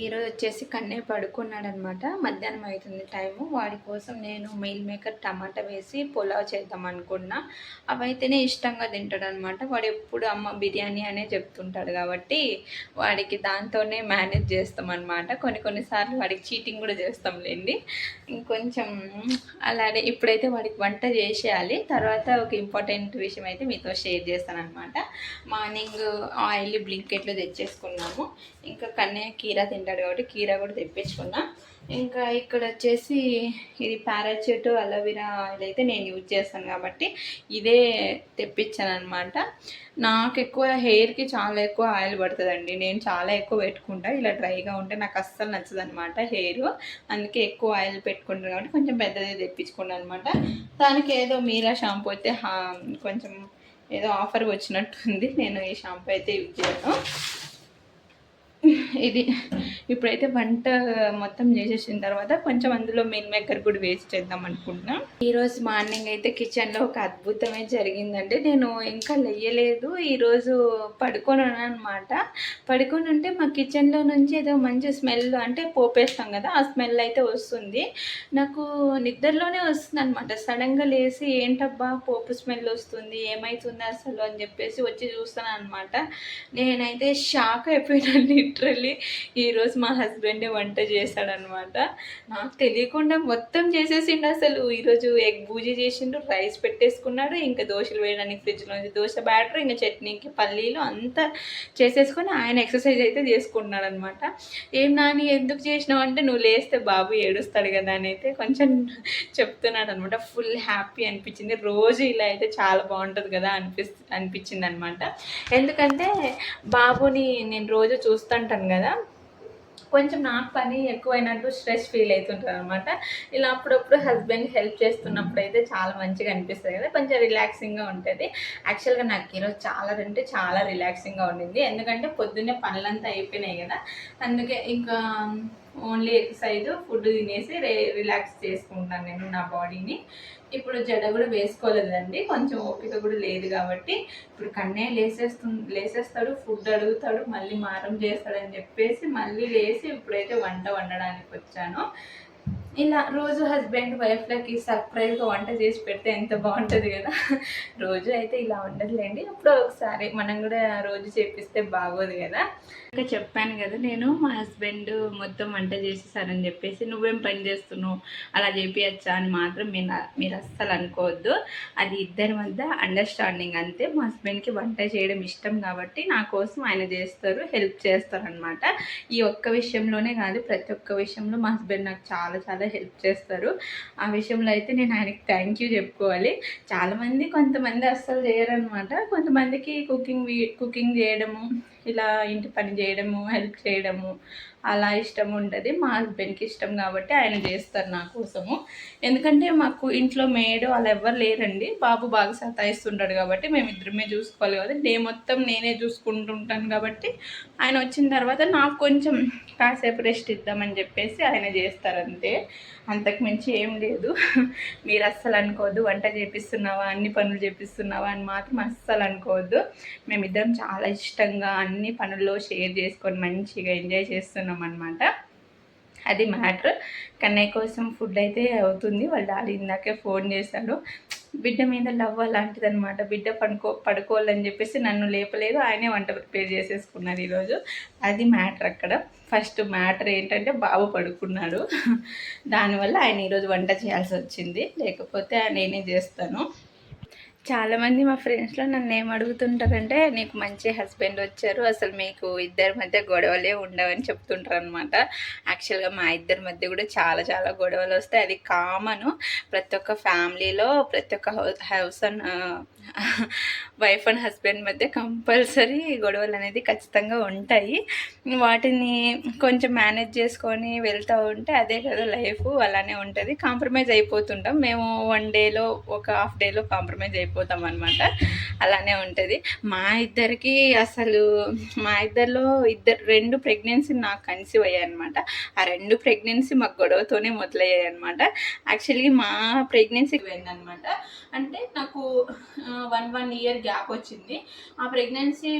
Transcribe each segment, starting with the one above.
ఈరోజు వచ్చేసి కన్నయ్య పడుకున్నాడనమాట. మధ్యాహ్నం అవుతుంది టైము. వాడి కోసం నేను మీల్ మేకర్ టమాటా వేసి పులావ్ చేద్దాం అనుకున్నా. అవైతేనే ఇష్టంగా తింటాడనమాట. వాడు ఎప్పుడు అమ్మ బిర్యానీ అనే చెప్తుంటాడు కాబట్టి వాడికి దాంతోనే మేనేజ్ చేస్తామన్నమాట. కొన్నిసార్లు వాడికి చీటింగ్ కూడా చేస్తాంలేండి. ఇంకొంచెం అలానే ఇప్పుడైతే వాడికి వంట చేసేయాలి. తర్వాత ఒక ఇంపార్టెంట్ విషయం అయితే మీతో షేర్ చేస్తానన్నమాట. మార్నింగ్ ఆయిల్ బ్లింకెట్లో తెచ్చేసుకున్నాము. ఇంకా కన్నయ్య కీరా తింటాడు కాబట్టి కీరా కూడా తెప్పించుకున్నా. ఇంకా ఇక్కడ వచ్చేసి ఇది పారాచూట్ అలోవెరా ఆయిల్ అయితే నేను యూజ్ చేస్తాను కాబట్టి ఇదే తెప్పించాను అనమాట. నాకు ఎక్కువ హెయిర్కి చాలా ఎక్కువ ఆయిల్ పడుతుందండి. నేను చాలా ఎక్కువ పెట్టుకుంటా. ఇలా డ్రైగా ఉంటే నాకు అస్సలు నచ్చదు అనమాట హెయిర్. అందుకే ఎక్కువ ఆయిల్ పెట్టుకుంటాను కాబట్టి కొంచెం పెద్దది తెప్పించుకున్నాను అనమాట. దానికి ఏదో మీరా షాంపూ అయితే కొంచెం ఏదో ఆఫర్ వచ్చినట్టుంది. నేను ఈ షాంపూ అయితే యూజ్ చేయను. ఇది ఇప్పుడైతే వంట మొత్తం చేసేసిన తర్వాత కొంచెం అందులో మీల్ మేకర్ కూడా వేస్ట్ చేద్దాం అనుకుంటున్నాం. ఈరోజు మార్నింగ్ అయితే కిచెన్లో ఒక అద్భుతమే జరిగిందంటే నేను ఇంకా లేయలేదు. ఈరోజు పడుకొని ఉన్నాను అనమాట. పడుకొని ఉంటే మా కిచెన్లో నుంచి ఏదో మంచి స్మెల్, అంటే పోపేస్తాం కదా, ఆ స్మెల్ అయితే వస్తుంది. నాకు నిద్రలోనే వస్తుంది అనమాట. సడన్గా లేచి ఏంటబ్బా పోపు స్మెల్ వస్తుంది, ఏమవుతుంది అసలు అని చెప్పేసి వచ్చి చూస్తాను అనమాట. నేనైతే షాక్ అయిపోయినాను లిటరల్లీ. ఈరోజు మా హస్బెండే వంట చేశాడనమాట. నాకు తెలియకుండా మొత్తం చేసేసిండు. అసలు ఈరోజు ఎగ్ బూజీ చేసిండు, రైస్ పెట్టేసుకున్నాడు, ఇంకా దోశలు వేయడానికి ఫ్రిడ్జ్లోంచి దోశ బ్యాటర్, ఇంకా చట్నీకి పల్లీలు అంతా చేసేసుకొని ఆయన ఎక్సర్సైజ్ అయితే చేసుకుంటున్నాడు అనమాట. ఏం నాని ఎందుకు చేసినావు అంటే, నువ్వు లేస్తే బాబు ఏడుస్తాడు కదా అని అయితే కొంచెం చెప్తున్నాడు అనమాట. ఫుల్ హ్యాపీ అనిపించింది. రోజు ఇలా అయితే చాలా బాగుంటుంది కదా అనిపించింది అనమాట. ఎందుకంటే బాబుని నేను రోజు చూస్తుంటాను కదా, కొంచెం నాకు పని ఎక్కువైనట్టు స్ట్రెస్ ఫీల్ అవుతుంటాను అనమాట. ఇలా అప్పుడప్పుడు హస్బెండ్ హెల్ప్ చేస్తున్నప్పుడు అయితే చాలా మంచిగా అనిపిస్తుంది కదా, కొంచెం రిలాక్సింగ్గా ఉంటుంది. యాక్చువల్గా నాకు ఈరోజు చాలా రిలాక్సింగ్గా ఉండింది. ఎందుకంటే పొద్దున్నే పనులంతా అయిపోయినాయి కదా, అందుకే ఇంకా ఓన్లీ ఎక్సర్సైజ్, ఫుడ్ తినేసి రిలాక్స్ చేసుకుంటాను నేను నా బాడీని. ఇప్పుడు జడ కూడా వేసుకోలేదండి, కొంచెం ఓపిక కూడా లేదు కాబట్టి. ఇప్పుడు కన్నయ్య లేసేస్తాడు, ఫుడ్ అడుగుతాడు, మళ్ళీ మారం చేస్తాడని చెప్పేసి మళ్ళీ లేచి ఇప్పుడైతే వంట వండడానికి వచ్చాను. ఇలా రోజు హస్బెండ్ వైఫ్లకి సర్ప్రైజ్గా వంట చేసి పెడితే ఎంత బాగుంటుంది కదా. రోజు అయితే ఇలా ఉండదులేండి, ఇప్పుడు ఒకసారి మనం కూడా రోజు చేపిస్తే బాగోదు కదా. ఇంకా చెప్పాను కదా, నేను మా హస్బెండ్ మొత్తం వంట చేసేసారని చెప్పేసి నువ్వేం పని చేస్తున్నావు అలా చేపియచ్చా అని మాత్రం మీరు అస్సలు అనుకోవద్దు. అది ఇద్దరి మధ్య అండర్స్టాండింగ్ అంతే. మా హస్బెండ్కి వంట చేయడం ఇష్టం కాబట్టి నా కోసం ఆయన చేస్తారు, హెల్ప్ చేస్తారు అనమాట. ఈ ఒక్క విషయంలోనే కాదు, ప్రతి ఒక్క విషయంలో మా హస్బెండ్ నాకు చాలా హెల్ప్ చేస్తారు. ఆ విషయంలో అయితే నేను ఆయనకి థ్యాంక్ యూ చెప్పుకోవాలి. కొంతమంది అస్సలు చేయరనమాట. కొంతమందికి కుకింగ్ చేయడము, ఇలా ఇంటి పని చేయడము, హెల్ప్ చేయడము అలా ఇష్టం ఉంటుంది. మా హస్బెండ్కి ఇష్టం కాబట్టి ఆయన చేస్తారు నా కోసము. ఎందుకంటే మాకు ఇంట్లో మేడు అలా ఎవ్వరు లేరండి. బాబు బాగా సతాయిస్తుంటాడు కాబట్టి మేమిద్దరమే చూసుకోవాలి కదా. డే మొత్తం నేనే చూసుకుంటుంటాను కాబట్టి ఆయన వచ్చిన తర్వాత నాకు కొంచెం కాసేపు రెస్ట్ ఇద్దామని చెప్పేసి ఆయన చేస్తారంతే. అంతకుమించి ఏం లేదు. మీరు అస్సలు అనుకోవద్దు వంట చేపిస్తున్నావా, అన్ని పనులు చేపిస్తున్నావా అని మాత్రం అస్సలు అనుకోవద్దు. మేమిద్దరం చాలా ఇష్టంగా అన్ని పనుల్లో షేర్ చేసుకొని మంచిగా ఎంజాయ్ చేస్తున్నాం అనమాట. అది మ్యాటర్. కన్నయ్య కోసం ఫుడ్ అయితే అవుతుంది. వాళ్ళ డాడీ ఇందాకే ఫోన్ చేశాడు. బిడ్డ మీద లవ్ అలాంటిది అనమాట. బిడ్డ పడుకోవాలని చెప్పేసి నన్ను లేపలేదు, ఆయనే వంట ప్రిపేర్ చేసేసుకున్నారు ఈరోజు. అది మ్యాటర్ అక్కడ. ఫస్ట్ మ్యాటర్ ఏంటంటే బాబు పడుకున్నాడు, దానివల్ల ఆయన ఈరోజు వంట చేయాల్సి వచ్చింది. లేకపోతే నేనే చేస్తాను. చాలామంది మా ఫ్రెండ్స్లో నన్ను ఏం అడుగుతుంటారంటే, నీకు మంచి హస్బెండ్ వచ్చారు, అసలు మీకు ఇద్దరి మధ్య గొడవలే ఉండవని చెప్తుంటారు అనమాట. యాక్చువల్గా మా ఇద్దరి మధ్య కూడా చాలా గొడవలు వస్తాయి. అది కామను. ప్రతి ఒక్క ఫ్యామిలీలో, ప్రతి ఒక్క house and wife and husband మధ్య కంపల్సరీ గొడవలు అనేది ఖచ్చితంగా ఉంటాయి. వాటిని కొంచెం మేనేజ్ చేసుకొని వెళ్తూ ఉంటే అదే కదా లైఫ్. అలానే ఉంటుంది. కాంప్రమైజ్ అయిపోతుంటాం మేము. 1 డేలో, ఒక హాఫ్ డేలో కాంప్రమైజ్ అయిపోతాం అనమాట. అలానే ఉంటుంది. మా ఇద్దరిలో 2 ప్రెగ్నెన్సీ నాకు కన్సీవ్ అయ్యాయి అనమాట. ఆ 2 ప్రెగ్నెన్సీ మాకు గొడవతోనే మొదలయ్యాయి అనమాట. యాక్చువల్లీ మా ప్రెగ్నెన్సీ పోయిందనమాట. అంటే నాకు వన్ ఇయర్ గ్యాప్ వచ్చింది. ఆ ప్రెగ్నెన్సీ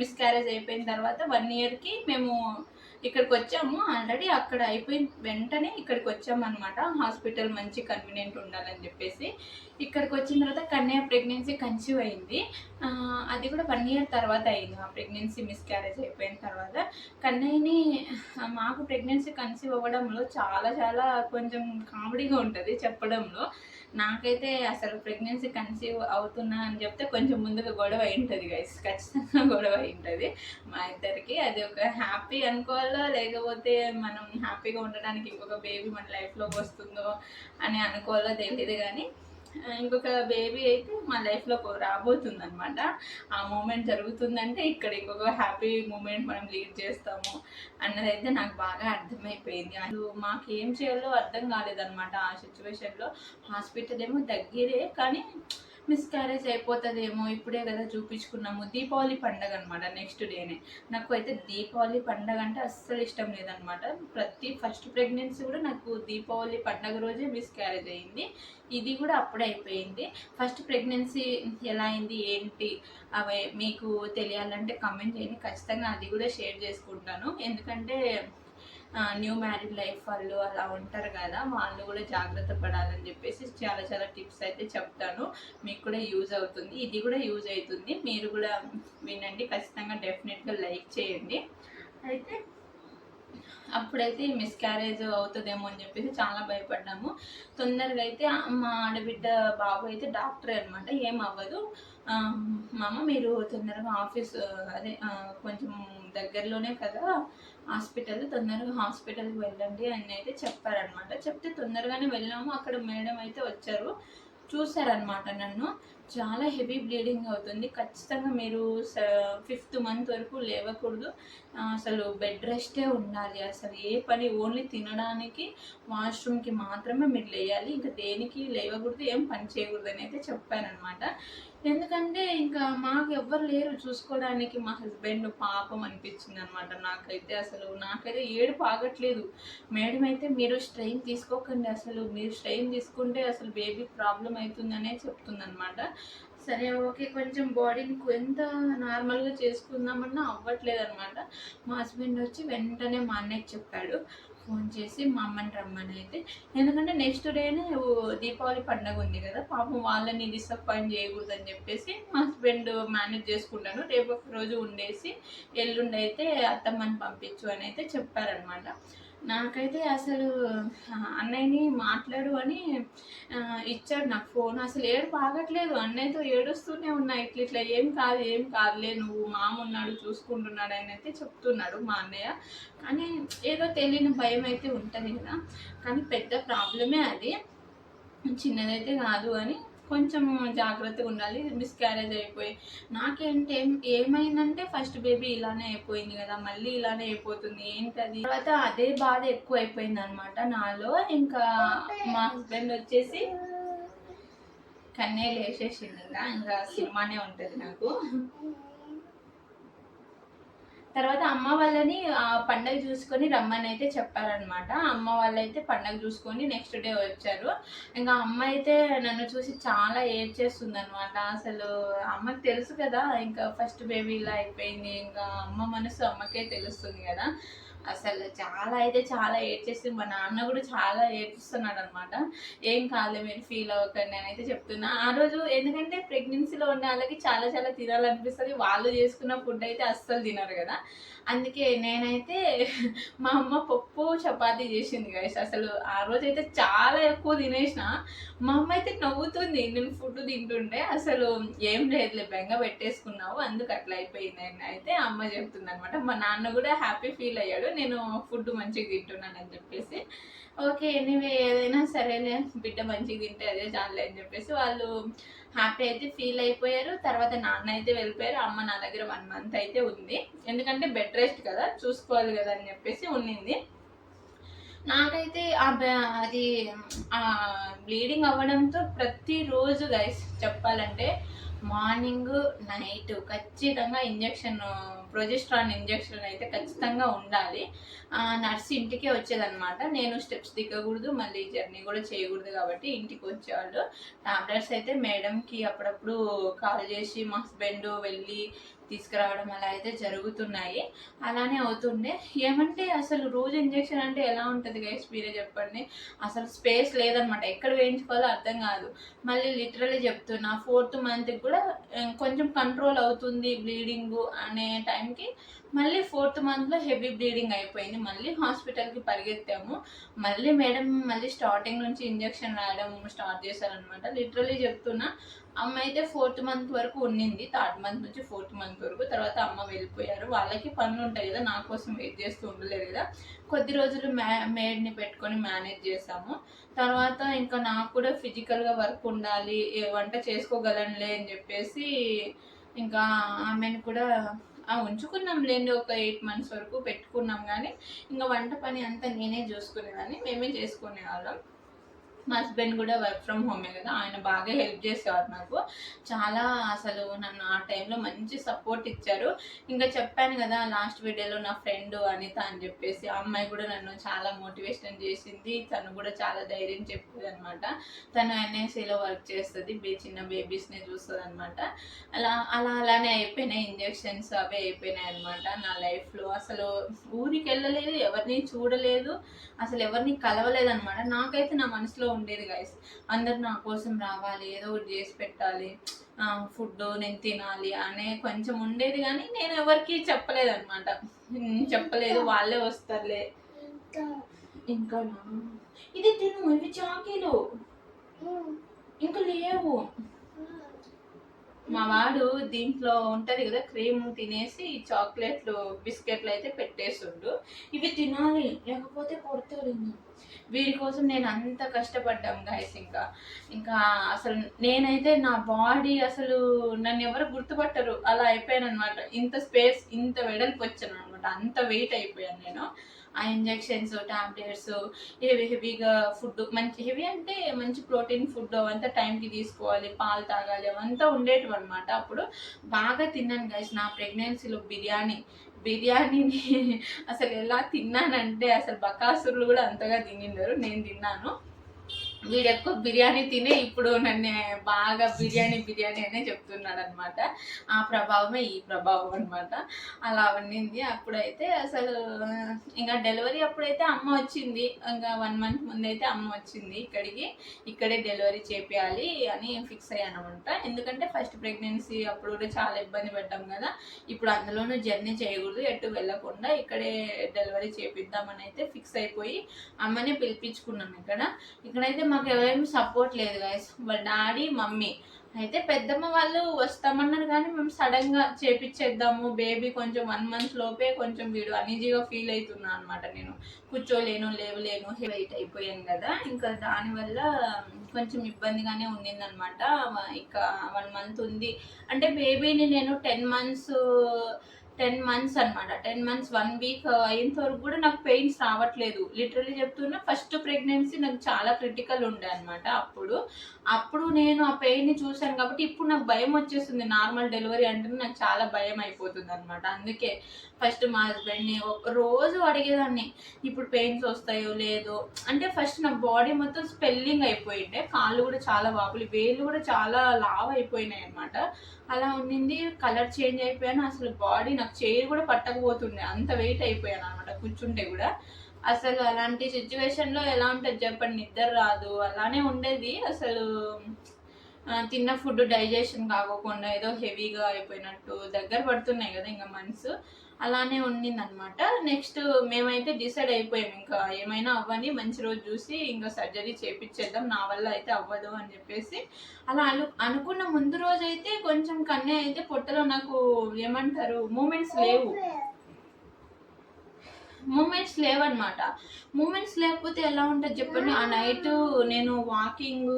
మిస్క్యారేజ్ అయిపోయిన తర్వాత 1 ఇయర్కి మేము ఇక్కడికి వచ్చాము. ఆల్రెడీ అక్కడ అయిపోయిన వెంటనే ఇక్కడికి వచ్చామన్నమాట. హాస్పిటల్ మంచి కన్వీనియంట్ ఉండాలని చెప్పేసి ఇక్కడికి వచ్చిన తర్వాత కన్యా ప్రెగ్నెన్సీ కన్సీవ్ అయింది. అది కూడా 1 ఇయర్ తర్వాత అయింది. ఆ ప్రెగ్నెన్సీ మిస్క్యారేజ్ అయిపోయిన తర్వాత కన్నయ్యని మాకు ప్రెగ్నెన్సీ కన్సీవ్ అవ్వడంలో చాలా చాలా కొంచెం కామెడీగా ఉంటుంది చెప్పడంలో. నాకైతే అసలు ప్రెగ్నెన్సీ కన్సీవ్ అవుతున్నా అని చెప్తే కొంచెం ముందుగా గొడవ ఉంటుంది గైస్, ఖచ్చితంగా గొడవ ఉంటుంది మా ఇద్దరికి. అది ఒక హ్యాపీ అనుకోవాలో లేకపోతే మనం హ్యాపీగా ఉండడానికి ఇంకొక బేబీ మన లైఫ్లోకి వస్తుందో అని అనుకోవాలో తెలియదు, కానీ ఇంకొక బేబీ అయితే మా లైఫ్లో రాబోతుంది అనమాట. ఆ మూమెంట్ జరుగుతుందంటే ఇక్కడ ఇంకొక హ్యాపీ మూమెంట్ మనం లీడ్ చేస్తాము అన్నదైతే నాకు బాగా అర్థమైపోయింది. అసలు మాకు ఏం చేయాలో అర్థం కాలేదన్నమాట ఆ సిచ్యువేషన్లో. హాస్పిటల్ ఏమో దగ్గరే, కానీ మిస్క్యారేజ్ అయిపోతుందేమో, ఇప్పుడే కదా చూపించుకున్నాము. దీపావళి పండగ అనమాట, నెక్స్ట్ డేనే. నాకు అయితే దీపావళి పండగ అంటే అస్సలు ఇష్టం లేదనమాట. ఫస్ట్ ప్రెగ్నెన్సీ కూడా నాకు దీపావళి పండగ రోజే మిస్క్యారేజ్ అయింది. ఇది కూడా అప్పుడే అయిపోయింది. ఫస్ట్ ప్రెగ్నెన్సీ ఎలా అయింది ఏంటి అవి మీకు తెలియాలంటే కమెంట్ చేయండి, ఖచ్చితంగా అది కూడా షేర్ చేసుకుంటాను. ఎందుకంటే న్యూ మ్యారీడ్ లైఫ్ వాళ్ళు అలా ఉంటారు కదా, వాళ్ళు కూడా జాగ్రత్త పడాలని చెప్పేసి చాలా చాలా టిప్స్ అయితే చెప్తాను. మీకు కూడా యూజ్ అవుతుంది, ఇది కూడా యూజ్ అవుతుంది. మీరు కూడా వినండి, ఖచ్చితంగా డెఫినెట్గా లైక్ చేయండి. అయితే అప్పుడైతే మిస్క్యారేజ్ అవుతుందేమో అని చెప్పేసి చాలా భయపడ్డాము. తొందరగా అయితే మా ఆడబిడ్డ బాబు అయితే డాక్టర్ అనమాట, ఏం అవ్వదు మామ, మీరు తొందరగా ఆఫీస్ అదే కొంచెం దగ్గరలోనే కదా హాస్పిటల్, తొందరగా హాస్పిటల్కి వెళ్ళండి అని అయితే చెప్పారనమాట. చెప్తే తొందరగానే వెళ్ళాము. అక్కడ మేడం అయితే వచ్చారు, చూసారనమాట నన్ను. చాలా హెవీ బ్లీడింగ్ అవుతుంది, ఖచ్చితంగా మీరు 5th మంత్ వరకు లేవకూడదు, అసలు బెడ్ రెస్టే ఉండాలి, అసలు ఏ పని ఓన్లీ తినడానికి వాష్రూమ్కి మాత్రమే మీరు లేయాలి, ఇంకా దేనికి లేవకూడదు, ఏం పని చేయకూడదు అని అయితే చెప్పారనమాట. ఎందుకంటే ఇంకా మాకు ఎవ్వరు లేరు చూసుకోవడానికి, మా హస్బెండ్ పాపం అనిపించింది అనమాట. నాకైతే ఏడుపు ఆగట్లేదు. మేడం అయితే మీరు స్ట్రెయిన్ తీసుకోకండి, అసలు మీరు స్ట్రెయిన్ తీసుకుంటే అసలు బేబీ ప్రాబ్లం అవుతుందనే చెప్తుందనమాట. సరే ఓకే, కొంచెం బాడీని ఎంత నార్మల్గా చేసుకుందామన్నా అవ్వట్లేదు అనమాట. మా హస్బెండ్ వచ్చి వెంటనే మా అన్నయ్యకి చెప్పాడు, ఫోన్ చేసి మా అమ్మని రమ్మని అయితే. ఎందుకంటే నెక్స్ట్ డేనే దీపావళి పండుగ ఉంది కదా, పాపం వాళ్ళని డిసప్పాయింట్ చేయకూడదని చెప్పేసి మా హస్బెండ్ మేనేజ్ చేసుకుంటాను, రేపు ఒక రోజు ఉండేసి ఎల్లుండి అయితే అత్తమ్మని పంపించు అని అయితే చెప్పారనమాట. నాకైతే అసలు అన్నయ్యని మాట్లాడు అని ఇచ్చాడు నాకు ఫోన్. అసలు ఏడుపు ఆగట్లేదు, అన్నయ్యతో ఏడుస్తూనే ఉన్నా, ఇట్లా ఏం కాదులే, నువ్వు మామ ఉన్నాడు చూసుకుంటున్నాడు అని అయితే చెప్తున్నాడు మా అన్నయ్య. కానీ ఏదో తెలియని భయం అయితే ఉంటుంది కదా, కానీ పెద్ద ప్రాబ్లమే అది, చిన్నదైతే కాదు అని కొంచెం జాగ్రత్తగా ఉండాలి. మిస్క్యారేజ్ అయిపోయి నాకేంటి ఏమైందంటే ఫస్ట్ బేబీ ఇలానే అయిపోయింది కదా, మళ్ళీ ఇలానే అయిపోతుంది ఏంటది, తర్వాత అదే బాధ ఎక్కువ అయిపోయింది అనమాట నాలో. ఇంకా మా హస్బెండ్ వచ్చేసి కన్నయ్యలు వేసేసింది, ఇంకా సినిమానే ఉంటుంది నాకు. తర్వాత అమ్మ వాళ్ళని పండగ చూసుకొని రమ్మని అయితే చెప్పారనమాట. అమ్మ వాళ్ళైతే పండగ చూసుకొని నెక్స్ట్ డే వచ్చారు. ఇంకా అమ్మ అయితే నన్ను చూసి చాలా ఏడ్చేస్తుంది అనమాట. అసలు అమ్మకి తెలుసు కదా, ఇంకా ఫస్ట్ బేబీ ఇలా అయిపోయింది, ఇంకా అమ్మ మనసు అమ్మకే తెలుస్తుంది కదా. అసలు చాలా ఏడ్చేసి, మా నాన్న కూడా చాలా ఏడ్చిస్తున్నాడు అనమాట. ఏం కాదు మీరు ఫీల్ అవ్వకండి అని అయితే చెప్తున్నా. ఆ రోజు ఎందుకంటే ప్రెగ్నెన్సీలో ఉన్న వాళ్ళకి చాలా చాలా తినాలనిపిస్తుంది, వాళ్ళు చేసుకున్న ఫుడ్ అయితే అస్సలు తినరు కదా. అందుకే నేనైతే మా అమ్మ పప్పు చపాతీ చేసింది గైస్. అసలు ఆ రోజైతే చాలా ఎక్కువ తినేసిన. మా అమ్మ అయితే నవ్వుతుంది నేను ఫుడ్ తింటుంటే, అసలు ఏం లేదులే బెంగ పెట్టేసుకున్నావు అందుకు అట్లా అయిపోయింది అని అయితే అమ్మ చెప్తుంది అనమాట. మా నాన్న కూడా హ్యాపీ ఫీల్ అయ్యాడు నేను ఫుడ్ మంచిగా తింటున్నాను అని చెప్పేసి. ఓకే ఎనీవే ఏదైనా సరేలే, బిడ్డ మంచిగా తింటే అదే చాలే అని చెప్పేసి వాళ్ళు హ్యాపీ అయితే ఫీల్ అయిపోయారు. తర్వాత నాన్న అయితే వెళ్ళిపోయారు, అమ్మ నా దగ్గర 1 మంత్ అయితే ఉంది, ఎందుకంటే బెడ్ రెస్ట్ కదా చూసుకోవాలి కదా అని చెప్పేసి ఉండింది. నాకైతే అది బ్లీడింగ్ అవ్వడంతో ప్రతిరోజు గైస్ చెప్పాలంటే మార్నింగ్ నైట్ ఖచ్చితంగా ఇంజెక్షన్ ప్రొజెస్ట్రాన్ ఇంజెక్షన్ అయితే ఖచ్చితంగా ఉండాలి. నర్స్ ఇంటికే వచ్చేదన్నమాట. నేను స్టెప్స్ దిగకూడదు, మళ్ళీ జర్నీ కూడా చేయకూడదు కాబట్టి ఇంటికి వచ్చేవాళ్ళు. టాబ్లెట్స్ అయితే మేడంకి అప్పుడప్పుడు కాల్ చేసి మా హస్బెండ్ వెళ్ళి తీసుకురావడం అలా అయితే జరుగుతున్నాయి. అలానే అవుతుండే. ఏమంటే అసలు రోజు ఇంజెక్షన్ అంటే ఎలా ఉంటుంది గైస్, మీరే చెప్పండి. అసలు స్పేస్ లేదనమాట, ఎక్కడ వేయించుకోవాలో అర్థం కాదు. మళ్ళీ లిటరలీ చెప్తున్నా 4th మంత్కి కూడా కొంచెం కంట్రోల్ అవుతుంది బ్లీడింగ్ అనే టైంకి మళ్ళీ 4th మంత్లో హెవీ బ్లీడింగ్ అయిపోయింది. మళ్ళీ హాస్పిటల్కి పరిగెత్తాము. మళ్ళీ మేడం మళ్ళీ స్టార్టింగ్ నుంచి ఇంజెక్షన్ రాయడం స్టార్ట్ చేశారనమాట. లిటరలీ చెప్తున్నా, అమ్మ అయితే 4th మంత్ వరకు ఉండింది. 3rd మంత్ నుంచి 4th మంత్ వరకు. తర్వాత అమ్మ వెళ్ళిపోయారు. వాళ్ళకి పనులు ఉంటాయి కదా, నా కోసం వెయిట్ చేస్తూ ఉండలేదు కదా. కొద్ది రోజులు మేడ్ని పెట్టుకొని మేనేజ్ చేసాము. తర్వాత ఇంకా నాకు కూడా ఫిజికల్గా వర్క్ ఉండాలి, వంట చేసుకోగలనులే అని చెప్పేసి ఇంకా ఆమెను కూడా ఉంచుకున్నాం లేండి. ఒక 8 months వరకు పెట్టుకున్నాం. కానీ ఇంకా వంట పని అంతా నేనే చూసుకునేదాన్ని, మేమే చేసుకునేవాళ్ళం. మా హస్బెండ్ కూడా వర్క్ ఫ్రమ్ హోమే కదా, ఆయన బాగా హెల్ప్ చేసేవారు నాకు చాలా. అసలు నన్ను ఆ టైంలో మంచి సపోర్ట్ ఇచ్చారు. ఇంకా చెప్పాను కదా లాస్ట్ వీడియోలో నా ఫ్రెండ్ అనిత అని చెప్పేసి, ఆ అమ్మాయి కూడా నన్ను చాలా మోటివేషన్ చేసింది. తను కూడా చాలా ధైర్యం చెప్పేది అనమాట. తను ఎన్ఐసిలో వర్క్ చేస్తుంది, చిన్న బేబీస్ని చూస్తుంది అనమాట. అలానే అయిపోయినాయి ఇంజెక్షన్స్, అవే అయిపోయినాయి అనమాట నా లైఫ్లో. అసలు ఊరికి వెళ్ళలేదు, ఎవరిని చూడలేదు, అసలు ఎవరిని కలవలేదు అనమాట. నాకైతే నా మనసులో ఉండేది గైస్, అందరు నా కోసం రావాలి, ఏదో ఒకటి చేసి పెట్టాలి, ఫుడ్ నేను తినాలి అనే కొంచెం ఉండేది. కానీ నేను ఎవరికి చెప్పలేదు అనమాట. చెప్పలేదు, వాళ్ళే వస్తారులే. ఇంకా ఇది తిను, ఇవి చాకీలు ఇంకా లేవు. మా వాడు దీంట్లో ఉంటది కదా క్రీమ్ తినేసి చాక్లెట్లు బిస్కెట్లు అయితే పెట్టేస్తుండు. ఇవి తినాలి లేకపోతే కొడతాడు. వీరి కోసం నేను అంత కష్టపడ్డాం గైస్. ఇంకా అసలు నేనైతే నా బాడీ అసలు నన్ను ఎవరు గుర్తుపట్టరు అలా అయిపోయాను అనమాట. ఇంత స్పేస్, ఇంత వెడల్పు వచ్చాను అనమాట, అంత వెయిట్ అయిపోయాను నేను. ఆ ఇంజెక్షన్స్, టాబ్లెట్స్, హెవీగా ఫుడ్, మంచి హెవీ అంటే మంచి ప్రోటీన్ ఫుడ్ అవంతా టైంకి తీసుకోవాలి, పాలు తాగాలి, అవంతా ఉండేటివి అనమాట. అప్పుడు బాగా తిన్నాను గైస్. నా ప్రెగ్నెన్సీలో బిర్యానీని అసలు ఎలా తిన్నానంటే అసలు బకాసురులు కూడా అంతగా తినిండరు, నేను తిన్నాను. వీడు ఎక్కువ బిర్యానీ తినే ఇప్పుడు నన్ను బాగా బిర్యానీ అనే చెప్తున్నాడు అనమాట. ఆ ప్రభావమే ఈ ప్రభావం అనమాట. అలా ఉండింది. అప్పుడైతే అసలు ఇంకా డెలివరీ అప్పుడైతే అమ్మ వచ్చింది. ఇంకా 1 month ముందైతే అమ్మ వచ్చింది ఇక్కడే డెలివరీ చేపియాలి అని ఫిక్స్ అయ్యాను అనమాట. ఎందుకంటే ఫస్ట్ ప్రెగ్నెన్సీ అప్పుడు కూడా చాలా ఇబ్బంది పడ్డాం కదా. ఇప్పుడు అందులోనూ జర్నీ చేయకూడదు, ఎటు వెళ్ళకుండా ఇక్కడే డెలివరీ చేపిద్దామని అయితే ఫిక్స్ అయిపోయి అమ్మని పిలిపించుకున్నాను. ఇక్కడైతే మాకు ఎవరేమి సపోర్ట్ లేదు గైస్. వాళ్ళ డాడీ, మమ్మీ అయితే పెద్దమ్మ వాళ్ళు వస్తామన్నారు. కానీ మేము సడన్గా చేపించేద్దాము, బేబీ కొంచెం 1 month లోపే కొంచెం వీడు అనీజీగా ఫీల్ అవుతున్నా అనమాట. నేను కూర్చోలేను, లేవలేను, వెయిట్ అయిపోయాను కదా. ఇంకా దానివల్ల కొంచెం ఇబ్బందిగానే ఉండింది అనమాట. ఇంకా 1 month ఉంది అంటే బేబీని నేను 10 months అనమాట. 10 months 1 week అయినంత వరకు కూడా నాకు పెయిన్స్ రావట్లేదు. లిటరలీ చెప్తున్నా, ఫస్ట్ ప్రెగ్నెన్సీ నాకు చాలా క్రిటికల్ ఉండే అనమాట. అప్పుడు నేను ఆ పెయిన్ని చూశాను కాబట్టి ఇప్పుడు నాకు భయం వచ్చేస్తుంది. నార్మల్ డెలివరీ అంటే నాకు చాలా భయం అయిపోతుంది అనమాట. అందుకే ఫస్ట్ మా హస్బెండ్ని రోజు అడిగేదాన్ని, ఇప్పుడు పెయిన్స్ వస్తాయో లేదో అంటే. ఫస్ట్ నా బాడీ మొత్తం స్పెల్లింగ్ అయిపోయిండే, కాళ్ళు కూడా చాలా వాపులు, వేళ్ళు కూడా చాలా లావ్ అయిపోయినాయి అనమాట. అలా ఉండింది. కలర్ చేంజ్ అయిపోయాను. అసలు బాడీ నాకు చైర్ కూడా పట్టకపోతుండే, అంత వెయిట్ అయిపోయాను అనమాట కూర్చుంటే కూడా. అసలు అలాంటి సిచ్యువేషన్లో ఎలా ఉంటుంది చెప్పండి, నిద్ర రాదు, అలానే ఉండేది. అసలు తిన్న ఫుడ్ డైజెషన్ కాకోకుండా ఏదో హెవీగా అయిపోయినట్టు, దగ్గర పడుతున్నాయి కదా ఇంకా మంత్స్, అలానే ఉండిందనమాట. నెక్స్ట్ మేమైతే డిసైడ్ అయిపోయాం, ఇంకా ఏమైనా అవ్వని మంచి రోజు చూసి ఇంకా సర్జరీ చేపించేద్దాం, నా వల్ల అయితే అవ్వదు అని చెప్పేసి. అలా అనుకున్న ముందు రోజు అయితే కొంచెం కన్నే అయితే పొట్టలో నాకు ఏమంటారు మూమెంట్స్ లేవన్నమాట. మూమెంట్స్ లేకపోతే ఎలా ఉంటుంది చెప్పండి. ఆ నైట్ నేను వాకింగ్,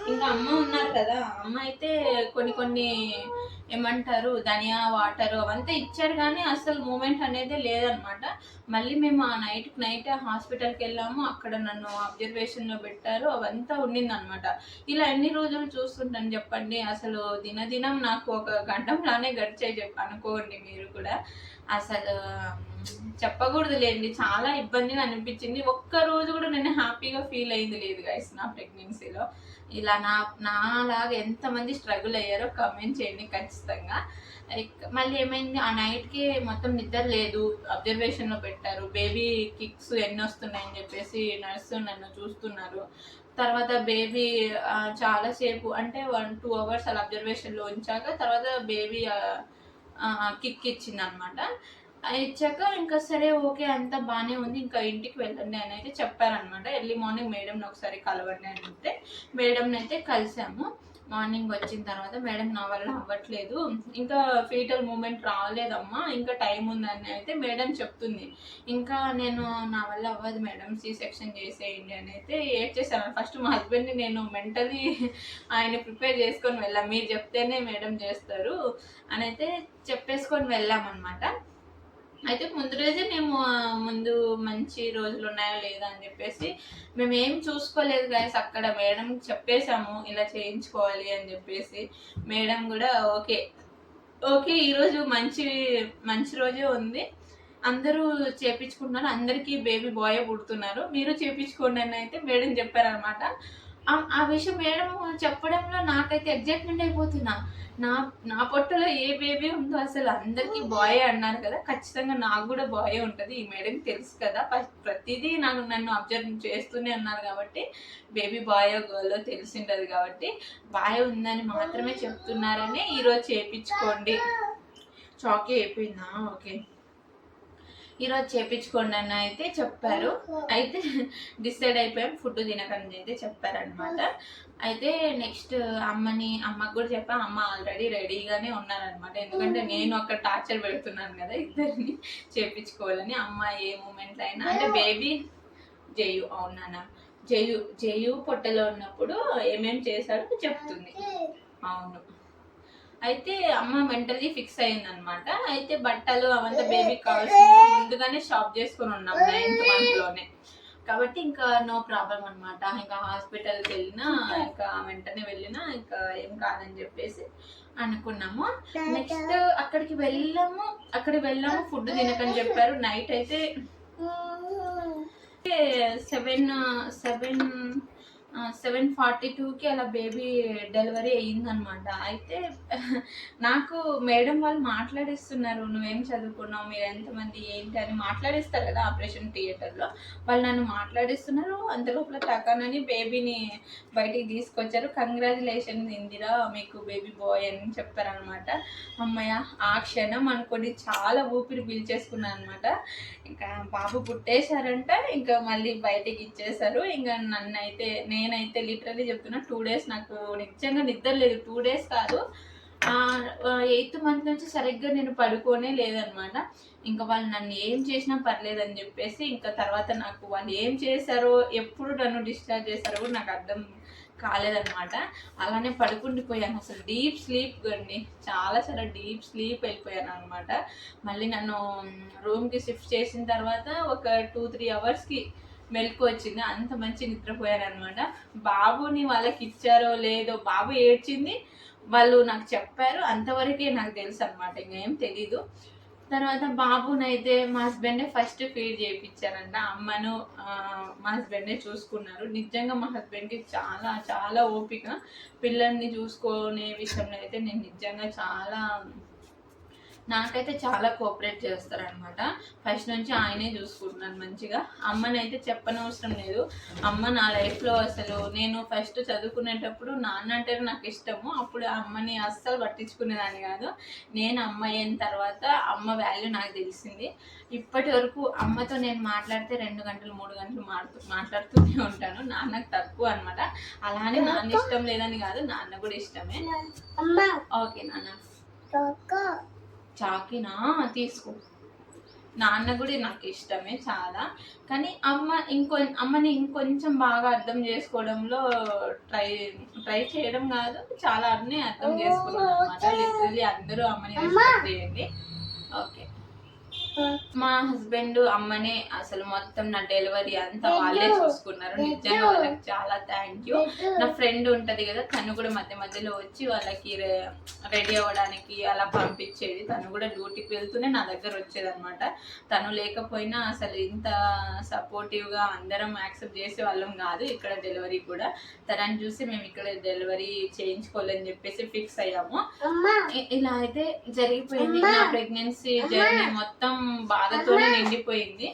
ఇంకా అమ్మ ఉన్నారు కదా, అమ్మ అయితే కొన్ని ఏమంటారు ధనియా వాటర్ అవంతా ఇచ్చారు, కానీ అసలు మూమెంట్ అనేది లేదనమాట. మళ్ళీ మేము ఆ నైట్ హాస్పిటల్కి వెళ్ళాము, అక్కడ నన్ను అబ్జర్వేషన్లో పెట్టారు, అవంతా ఉండిందనమాట. ఇలా ఎన్ని రోజులు చూస్తుంటాను చెప్పండి, అసలు దినదినం నాకు ఒక గంటంలానే గడిచాయి అనుకోండి మీరు కూడా. అసలు చెప్పకూడదు లేండి, చాలా ఇబ్బందిగా అనిపించింది. ఒక్క రోజు కూడా నేను హ్యాపీగా ఫీల్ అయింది లేదు గైస్ నా ప్రెగ్నెన్సీలో. ఇలా నాలాగా ఎంతమంది స్ట్రగుల్ అయ్యారో కామెంట్ చేయండి ఖచ్చితంగా. మళ్ళీ ఏమైంది, ఆ నైట్కి మొత్తం నిద్ర లేదు, అబ్జర్వేషన్లో పెట్టారు. బేబీ కిక్స్ ఎన్ని వస్తున్నాయని చెప్పేసి నర్సు నన్ను చూస్తున్నారు. తర్వాత బేబీ చాలాసేపు అంటే 1-2 hours అలా అబ్జర్వేషన్లో ఉంచాక తర్వాత బేబీ కిక్ ఇచ్చింది అనమాట. ఇచ్చాక ఇంకా సరే ఓకే అంతా బాగానే ఉంది, ఇంకా ఇంటికి వెళ్ళండి అని అయితే చెప్పారనమాట. ఎర్లీ మార్నింగ్ మేడంని ఒకసారి కలవండి అని చెప్తే మేడంని అయితే కలిసాము. మార్నింగ్ వచ్చిన తర్వాత మేడం నా వల్ల అవ్వట్లేదు, ఇంకా ఫీటల్ మూమెంట్ రాలేదమ్మా, ఇంకా టైం ఉందని అయితే మేడం చెప్తుంది. ఇంకా నేను నా వల్ల అవ్వదు మేడం, సి సెక్షన్ చేసేయండి అని అయితే ఏడ్చేసాను. ఫస్ట్ మా హస్బెండ్ని నేను మెంటలీ ఆయన ప్రిపేర్ చేసుకొని వెళ్ళాం, మీరు చెప్తేనే మేడం చేస్తారు అని అయితే చెప్పేసుకొని వెళ్ళామన్నమాట. అయితే ముందు రోజే మేము ముందు మంచి రోజులు ఉన్నాయో లేదా అని చెప్పేసి మేము ఏం చూసుకోలేదు గాయస్. అక్కడ మేడం చెప్పేశాము ఇలా చేయించుకోవాలి అని చెప్పేసి. మేడం కూడా ఓకే ఈరోజు మంచి రోజే ఉంది, అందరూ చేపించుకుంటున్నారు, అందరికీ బేబీ బాయ్ పుడుతున్నారు, మీరు చేపించుకోండి అని అయితే మేడం చెప్పారనమాట. ఆ విషయం మేడం చెప్పడంలో నాకైతే ఎగ్జైట్మెంట్ అయిపోతున్నా. నా పొట్టలో ఏ బేబీ ఉందో అసలు అందరికీ బాయ్ అన్నారు కదా, ఖచ్చితంగా నాకు కూడా బాయ్ ఉంటుంది, ఈ మేడం తెలుసు కదా, ప్రతిదీ నన్ను అబ్జర్వ్ చేస్తూనే ఉన్నారు కాబట్టి బేబీ బాయో గర్లో తెలిసింటది కాబట్టి బాయ్ ఉందని మాత్రమే చెప్తున్నారని ఈరోజు చేయించుకోండి. చాకీ అయిపోయిందా? ఓకే, ఈరోజు చేయించుకోండి అని అయితే చెప్పారు. అయితే డిసైడ్ అయిపోయాం, ఫుడ్ తినకండి అయితే చెప్పారనమాట. అయితే నెక్స్ట్ అమ్మకు కూడా చెప్పా, అమ్మ ఆల్రెడీ రెడీగానే ఉన్నారనమాట. ఎందుకంటే నేను అక్కడ టార్చర్ పెడుతున్నాను కదా ఇద్దరిని చేయించుకోవాలని. అమ్మ ఏ మూమెంట్లో అయినా అంటే బేబీ జయు అవునా జయు పొట్టలో ఉన్నప్పుడు ఏమేమి చేశాడో చెప్తుంది. అవును, అయితే అమ్మ మెంటలీ ఫిక్స్ అయిందనమాట. అయితే బట్టలు అవంతా బేబీకి కావాల్సింది ముందుగానే షాప్ చేసుకుని ఉన్నాం 9th month కాబట్టి ఇంకా నో ప్రాబ్లం అనమాట. ఇంకా హాస్పిటల్కి వెళ్ళినా ఇంకా వెంటనే వెళ్ళినా ఇంకా ఏం కాదని చెప్పేసి అనుకున్నాము. నెక్స్ట్ అక్కడికి వెళ్ళాము, ఫుడ్ తినకని చెప్పారు. నైట్ అయితే 7:42కి అలా బేబీ డెలివరీ అయ్యిందనమాట. అయితే నాకు మేడం వాళ్ళు మాట్లాడిస్తున్నారు, నువ్వేం చదువుకున్నావు, మీరు ఎంతమంది ఏంటి అని మాట్లాడిస్తారు కదా ఆపరేషన్ థియేటర్లో. వాళ్ళు నన్ను మాట్లాడిస్తున్నారు, అంతలోపల టకానని బేబీని బయటికి తీసుకొచ్చారు. కంగ్రాచులేషన్స్ ఇందిరా, మీకు బేబీ బాయ్ అని చెప్పారనమాట. అమ్మయ్య, ఆ క్షణం అనుకోని చాలా ఊపిరి పీల్చేసుకున్నాను అనమాట. ఇంకా బాబు పుట్టేశారంట, ఇంకా మళ్ళీ బయటికి ఇచ్చేసారు. ఇంకా నేనైతే లిటరలీ చెప్తున్నా 2 days నాకు నిజంగా నిద్ర లేదు. 2 days కాదు, 8th month నుంచి సరిగ్గా నేను పడుకోనే లేదనమాట. ఇంకా వాళ్ళు నన్ను ఏం చేసినా పర్లేదని చెప్పేసి ఇంకా తర్వాత నాకు వాళ్ళు ఏం చేశారో, ఎప్పుడు నన్ను డిశ్చార్జ్ చేశారో కూడా నాకు అర్థం కాలేదనమాట. అలానే పడుకుండిపోయాను, అసలు డీప్ స్లీప్ అండి, చాలా డీప్ స్లీప్ వెళ్ళిపోయాను అనమాట. మళ్ళీ నన్ను రూమ్కి షిఫ్ట్ చేసిన తర్వాత ఒక 2-3 hours మెలకు వచ్చింది, అంత మంచి నిద్రపోయాను అనమాట. బాబుని వాళ్ళకి ఇచ్చారో లేదో, బాబు ఏడ్చింది, వాళ్ళు నాకు చెప్పారు, అంతవరకే నాకు తెలుసు అనమాట, ఇంకేం తెలీదు. తర్వాత బాబునైతే మా హస్బెండే ఫస్ట్ ఫీడ్ చేయించారంట. అమ్మను మా హస్బెండే చూసుకున్నారు. నిజంగా మా హస్బెండ్కి చాలా ఓపిక పిల్లల్ని చూసుకునే విషయంలో అయితే. నేను నిజంగా నాకైతే చాలా కోఆపరేట్ చేస్తారనమాట. ఫస్ట్ నుంచి ఆయనే చూసుకుంటున్నాను మంచిగా. అమ్మనైతే చెప్పనవసరం లేదు, అమ్మ నా లైఫ్లో అసలు నేను ఫస్ట్ చదువుకునేటప్పుడు నాన్న అంటే నాకు ఇష్టము, అప్పుడు అమ్మని అస్సలు పట్టించుకునేదాన్ని కాదు. నేను అమ్మ అయిన తర్వాత అమ్మ వాల్యూ నాకు తెలిసింది. ఇప్పటి వరకు అమ్మతో నేను మాట్లాడితే 2 గంటలు 3 గంటలు మాట్లాడుతూనే ఉంటాను. నాన్నకు తక్కువ అనమాట. అలానే నాన్న ఇష్టం లేదని కాదు, నాన్న కూడా ఇష్టమే. ఓకే నాన్న, చాకినా తీసుకో. నాన్న కూడా నాకు ఇష్టమే చాలా. కానీ అమ్మని ఇంకొంచెం బాగా అర్థం చేసుకోవడంలో ట్రై ట్రై చేయడం కాదు, చాలా అర్థం చేసుకున్నాను అనమాట. లిటరలీ అందరూ అమ్మని రెస్పెక్ట్ చేయండి. ఓకే. మా హస్బెండ్ అమ్మనే అసలు మొత్తం నా డెలివరీ అంతా వాళ్ళే చూసుకున్నారు. నిజంగా వాళ్ళకి చాలా థ్యాంక్ యూ. నా ఫ్రెండ్ ఉంటది కదా, తను కూడా మధ్య మధ్యలో వచ్చి వాళ్ళకి రెడీ అవ్వడానికి అలా పంపించేది. తను కూడా డ్యూటీకి వెళ్తూనే నా దగ్గర వచ్చేది అనమాట. తను లేకపోయినా అసలు ఇంత సపోర్టివ్ గా అందరం యాక్సెప్ట్ చేసే వాళ్ళం కాదు. ఇక్కడ డెలివరీ కూడా తనని చూసి మేము ఇక్కడ డెలివరీ చేయించుకోవాలని చెప్పేసి ఫిక్స్ అయ్యాము. ఇలా అయితే జరిగిపోయింది. నా ప్రెగ్నెన్సీ జర్నీ మొత్తం బాధతోనే నిండిపోయింది.